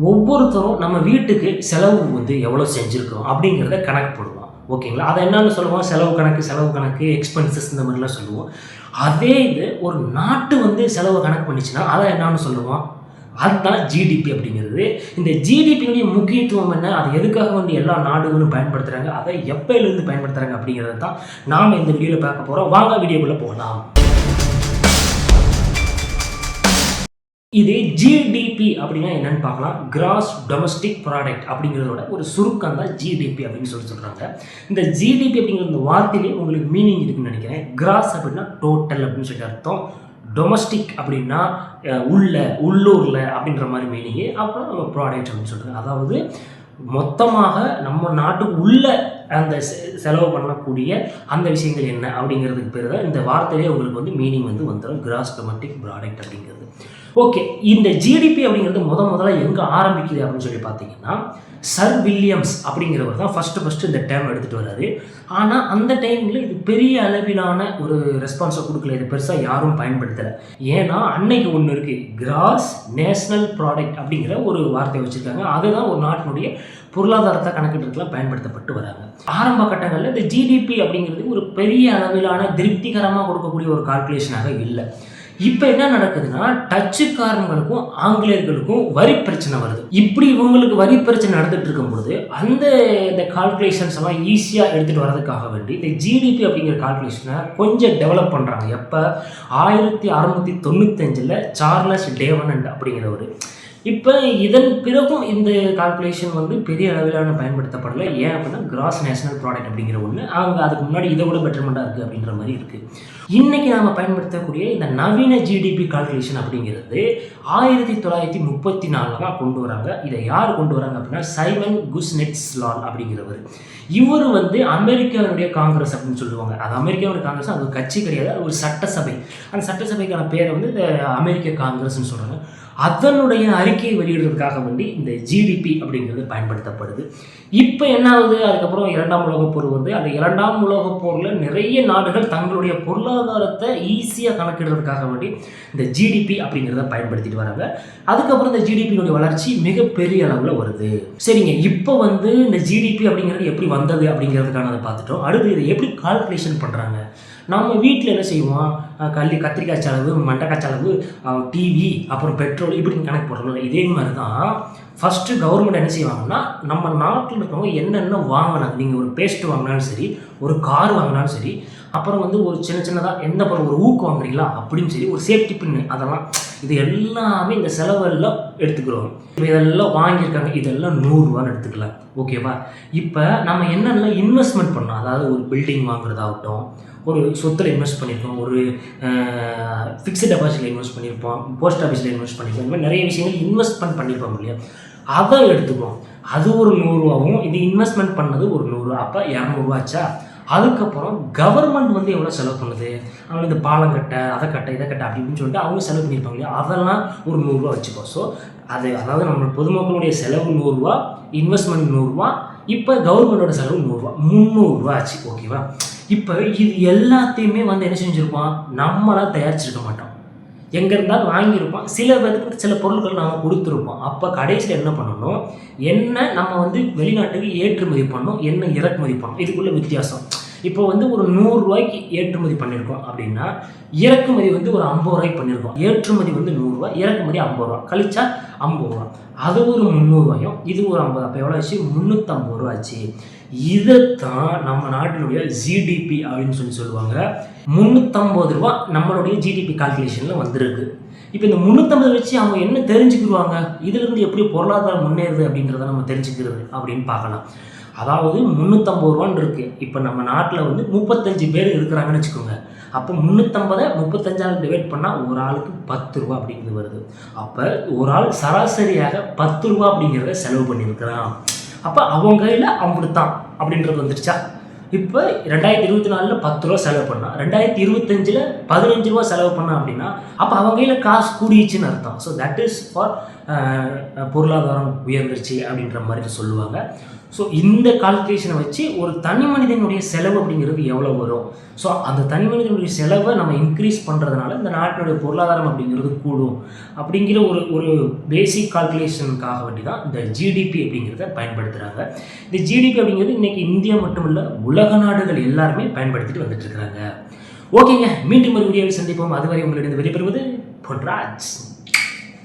ஒவ்வொருத்தரும் நம்ம வீட்டுக்கு செலவு வந்து எவ்வளோ செஞ்சுருக்கோம் அப்படிங்கிறத கணக்கு போடுவோம். ஓகேங்களா? அதை என்னன்னு சொல்லுவோம்? செலவு கணக்கு, எக்ஸ்பென்சஸ் இந்த மாதிரிலாம் சொல்லுவோம். அதே இது ஒரு நாட்டு வந்து செலவு கணக்கு பண்ணிச்சுன்னா அதை என்னன்னு சொல்லுவோம்? அதுதான் ஜிடிபி அப்படிங்கிறது. இந்த ஜிடிபியுடைய முக்கியத்துவம் என்ன? அது எதுக்காக வந்து எல்லா நாடுகளும் பயன்படுத்துகிறாங்க? அதை எப்போலேருந்து பயன்படுத்துகிறாங்க அப்படிங்கிறது தான் நாம் இந்த வீடியோவில் பார்க்க போகிறோம். வாங்க வீடியோக்குள்ளே போகலாம். இது ஜிடிபி அப்படின்னா என்னன்னு பார்க்கலாம். கிராஸ் டொமஸ்டிக் ப்ராடக்ட் அப்படிங்கிறதோட ஒரு சுருக்கம் தான் ஜிடிபி அப்படின்னு சொல்கிறாங்க. இந்த ஜிடிபி அப்படிங்கிற இந்த வார்த்தையிலே உங்களுக்கு மீனிங் இருக்குன்னு நினைக்கிறேன். கிராஸ் அப்படின்னா டோட்டல் அப்படின்னு சொல்லி அர்த்தம். டொமஸ்டிக் அப்படின்னா உள்ளூரில் அப்படின்ற மாதிரி மீனிங்கு. அப்புறம் நம்ம ப்ராடக்ட் அப்படின்னு சொல்கிறாங்க. அதாவது மொத்தமாக நம்ம நாட்டுக்கு உள்ள அந்த செலவு பண்ணக்கூடிய அந்த விஷயங்கள் என்ன அப்படிங்கிறதுக்கு பேர் தான் இந்த வார்த்தையிலே உங்களுக்கு வந்து மீனிங் வந்து வந்துடும். கிராஸ் டொமஸ்டிக் ப்ராடக்ட் அப்படிங்கிறது. ஓகே, இந்த ஜிடிபி அப்படிங்கிறது முதல்ல எங்கே ஆரம்பிக்குது அப்படின்னு சொல்லி பார்த்தீங்கன்னா, சர் வில்லியம்ஸ் அப்படிங்கிறவர் தான் ஃபஸ்ட்டு இந்த டேர்ம் எடுத்துகிட்டு வர்றாரு. ஆனால் அந்த டைமில் இது பெரிய அளவிலான ஒரு ரெஸ்பான்ஸை கொடுக்கல. இது பெருசாக யாரும் பயன்படுத்தலை. ஏன்னா அன்னைக்கு ஒன்று இருக்குது, கிராஸ் நேஷ்னல் ப்ராடக்ட் அப்படிங்கிற ஒரு வார்த்தை வச்சுருக்காங்க. அதுதான் ஒரு நாட்டினுடைய பொருளாதாரத்தை கணக்கிட்டுலாம் பயன்படுத்தப்பட்டு வராங்க. ஆரம்ப கட்டங்களில் இந்த ஜிடிபி அப்படிங்கிறது ஒரு பெரிய அளவிலான திருப்திகரமாக கொடுக்கக்கூடிய ஒரு கால்குலேஷனாக இல்லை. இப்போ என்ன நடக்குதுன்னா, டச்சுக்காரங்களுக்கும் ஆங்கிலேயர்களுக்கும் வரி பிரச்சனை வருது. இப்படி இவங்களுக்கு வரி பிரச்சனை நடந்துட்டு இருக்கும்போது இந்த கால்குலேஷன்ஸ் எல்லாம் ஈஸியாக எடுத்துகிட்டு வரதுக்காக வேண்டி இந்த ஜிடிபி அப்படிங்கிற கால்குலேஷனை கொஞ்சம் டெவலப் பண்ணுறாங்க. எப்போ 1695 சார்லஸ் டேவனண்ட் அப்படிங்கிறவர். இப்போ இதன் பிறகும் இந்த கால்குலேஷன் வந்து பெரிய அளவிலான பயன்படுத்தப்படலை. ஏன் அப்படின்னா, கிராஸ் நேஷனல் ப்ராடக்ட் அப்படிங்கிற ஒன்று அவங்க அதுக்கு முன்னாடி இதை விட பெட்டர்மெண்ட்டாக இருக்குது அப்படின்ற மாதிரி இருக்குது. இன்றைக்கி நாம் பயன்படுத்தக்கூடிய இந்த நவீன ஜிடிபி கால்குலேஷன் அப்படிங்கிறது 1934 தான் கொண்டு வராங்க. இதை யார் கொண்டு வராங்க அப்படின்னா, சைமன் குஸ்னெட்ஸ்லால் அப்படிங்கிறவர். இவர் வந்து அமெரிக்காவுடைய காங்கிரஸ் அப்படின்னு சொல்லுவாங்க. அது அமெரிக்காவுடைய காங்கிரஸ், அது ஒரு கட்சி கிடையாது, அது ஒரு சட்டசபை. அந்த சட்டசபைக்கான பேரை வந்து இந்த அமெரிக்க காங்கிரஸ்ன்னு சொல்கிறாங்க. அதனுடைய அறிக்கையை வெளியிடுறதுக்காக வேண்டி இந்த ஜிடிபி அப்படிங்கிறது பயன்படுத்தப்படுது. இப்போ என்ன ஆகுது? அதுக்கப்புறம் 2ஆம் உலகப் போர் வந்து அந்த 2ஆம் உலகப் போரில் நிறைய நாடுகள் தங்களுடைய பொருளாதாரத்தை ஈஸியாக கணக்கிடுறதுக்காக வேண்டி இந்த ஜிடிபி அப்படிங்கிறத பயன்படுத்திட்டு வராங்க. அதுக்கப்புறம் இந்த ஜிடிபியினுடைய வளர்ச்சி மிகப்பெரிய அளவில் வருது. சரிங்க, இப்போ வந்து இந்த ஜிடிபி அப்படிங்கிறது எப்படி வந்தது அப்படிங்கிறதுக்கானதை பார்த்துட்டோம். அடுத்து இதை எப்படி கால்குலேஷன் பண்ணுறாங்க? நம்ம வீட்டில் என்ன செய்வோம்? கத்திரிக்காய் செலவு, மண்டைக்காய் செலவு, டிவி, அப்புறம் பெட்ரோல் இப்படின்னு கணக்கு போடுறோம்ல. இதே மாதிரி தான் ஃபஸ்ட்டு கவர்மெண்ட் என்ன செய்வாங்கன்னா, நம்ம நாட்டில் இருக்கவங்க என்னென்ன வாங்கினாங்க. நீங்கள் ஒரு பேஸ்ட் வாங்கினாலும் சரி, ஒரு கார் வாங்கினாலும் சரி, அப்புறம் வந்து ஒரு சின்னதாக எந்த பொருள், ஒரு ஊக்கு வாங்குறீங்களா அப்படின்னு சரி, ஒரு சேஃப்டி பின்னு, அதெல்லாம் இது எல்லாமே இந்த செலவெல்லாம் எடுத்துக்கிறோம். இப்போ இதெல்லாம் வாங்கியிருக்காங்க, இதெல்லாம் 100 ரூபான்னு எடுத்துக்கலாம். ஓகேவா? இப்போ நம்ம என்னென்ன இன்வெஸ்ட்மெண்ட் பண்ணோம், அதாவது ஒரு பில்டிங் வாங்குறதாகட்டும், ஒரு சொத்தில் இன்வெஸ்ட் பண்ணியிருப்போம், ஒரு ஃபிக்ஸ்டு டெபாசிட்டில் இன்வெஸ்ட் பண்ணியிருப்போம், போஸ்ட் ஆஃபீஸில் இன்வெஸ்ட் பண்ணியிருப்போம், இந்த மாதிரி நிறைய விஷயங்கள் இன்வெஸ்ட்மெண்ட் பண்ணியிருப்போம் இல்லையா? அதை எடுத்துக்குவோம். அது ஒரு 100 ரூபாவும், இது இன்வெஸ்ட்மெண்ட் பண்ணது ஒரு 100 ரூபா, அப்போ 200 ரூபாச்சா? அதுக்கப்புறம் கவர்மெண்ட் வந்து எவ்வளோ செலவு பண்ணுது? அவங்க இந்த பாலம் கட்ட, அதை கட்ட, இதை கட்ட அப்படின்னு சொல்லிட்டு அவங்க செலவு பண்ணியிருப்பாங்க இல்லையா? அதெல்லாம் ஒரு 100 ரூபா வச்சுப்போம். ஸோ அதாவது நம்ம பொதுமக்களுடைய செலவு 100 ரூபா, இன்வெஸ்ட்மெண்ட் 100 ரூபா, இப்போ கவர்மெண்டோட செலவு 100 ரூபா, 300 ரூபா ஆச்சு. ஓகேவா? இப்போ இது எல்லாத்தையுமே வந்து என்ன செஞ்சுருப்போம்? நம்மளாம் தயாரிச்சிருக்க மாட்டோம். எங்கே இருந்தாலும் வாங்கியிருப்போம். சில பேருக்கு சில பொருட்கள் நம்ம கொடுத்துருப்போம். அப்போ கடைசியில் என்ன பண்ணணும்? என்ன நம்ம வந்து வெளிநாட்டுக்கு ஏற்றுமதி பண்ணணும், என்ன இறக்குமதி பண்ணணும், இதுக்குள்ள வித்தியாசம். இப்போ வந்து ஒரு 100 ரூபாய்க்கு ஏற்றுமதி பண்ணியிருக்கோம் அப்படின்னா, இறக்குமதி வந்து ஒரு 50 ரூபாய்க்கு பண்ணியிருக்கோம். ஏற்றுமதி வந்து 100 ரூபா, இறக்குமதி 50 ரூபா, கழிச்சா 50 ரூபா. அது ஒரு 300 ரூபாயும், இது ஒரு 50. அப்போ எவ்வளோ ஆச்சு? 350 ரூபா ஆச்சு. இதைத்தான் நம்ம நாட்டினுடைய ஜிடிபி அப்படின்னு சொல்லுவாங்க. 350 ரூபா நம்மளுடைய ஜிடிபி கால்குலேஷனில் வந்துருக்கு. இப்போ இந்த 350 வச்சு அவங்க என்ன தெரிஞ்சுக்கிடுவாங்க? இதிலிருந்து எப்படி பொருளாதாரம் முன்னேறுது அப்படின்றத நம்ம தெரிஞ்சுக்கிறது அப்படின்னு பார்க்கலாம். அதாவது 350 ரூபான்னு இருக்குது. இப்போ நம்ம நாட்டில் வந்து 35 பேர் இருக்கிறாங்கன்னு வச்சுக்கோங்க. அப்போ 350 35ஆல் டிவைட் பண்ணால் ஒரு ஆளுக்கு 10 ரூபா அப்படிங்கிறது வருது. அப்போ ஒரு ஆள் சராசரியாக 10 ரூபா அப்படிங்கிறத செலவு பண்ணியிருக்கிறான். அப்போ அவங்க கையில் அப்படித்தான் அப்படின்றது வந்துடுச்சா? இப்போ 2024 10 ரூபா செலவு பண்ணால், 2025 15 ரூபா செலவு பண்ணால் அப்படின்னா, அப்போ அவங்க கையில் காசு கூடிச்சுன்னு அர்த்தம். ஸோ தட் இஸ் ஃபார் பொருளாதாரம் உயர்ந்துருச்சு அப்படின்ற மாதிரி சொல்லுவாங்க. ஸோ இந்த கால்குலேஷனை வச்சு ஒரு தனி மனிதனுடைய செலவு அப்படிங்கிறது எவ்வளோ வரும், ஸோ அந்த தனி மனிதனுடைய செலவை நம்ம இன்க்ரீஸ் பண்ணுறதுனால இந்த நாட்டினுடைய பொருளாதாரம் அப்படிங்கிறது கூடும் அப்படிங்கிற ஒரு ஒரு பேசிக் கால்குலேஷனுக்காக வேண்டி தான் இந்த ஜிடிபி அப்படிங்கிறத பயன்படுத்துகிறாங்க. இந்த ஜிடிபி அப்படிங்கிறது இன்றைக்கி இந்தியா மட்டும் இல்லை, உலக நாடுகள் எல்லாருமே பயன்படுத்திட்டு வந்துட்டுருக்குறாங்க. ஓகேங்க, மீண்டும் ஒரு வீடியோவில் சந்திப்போம். அதுவரை உங்களிடம் விடைபெறுவது பொன்ராஜ்.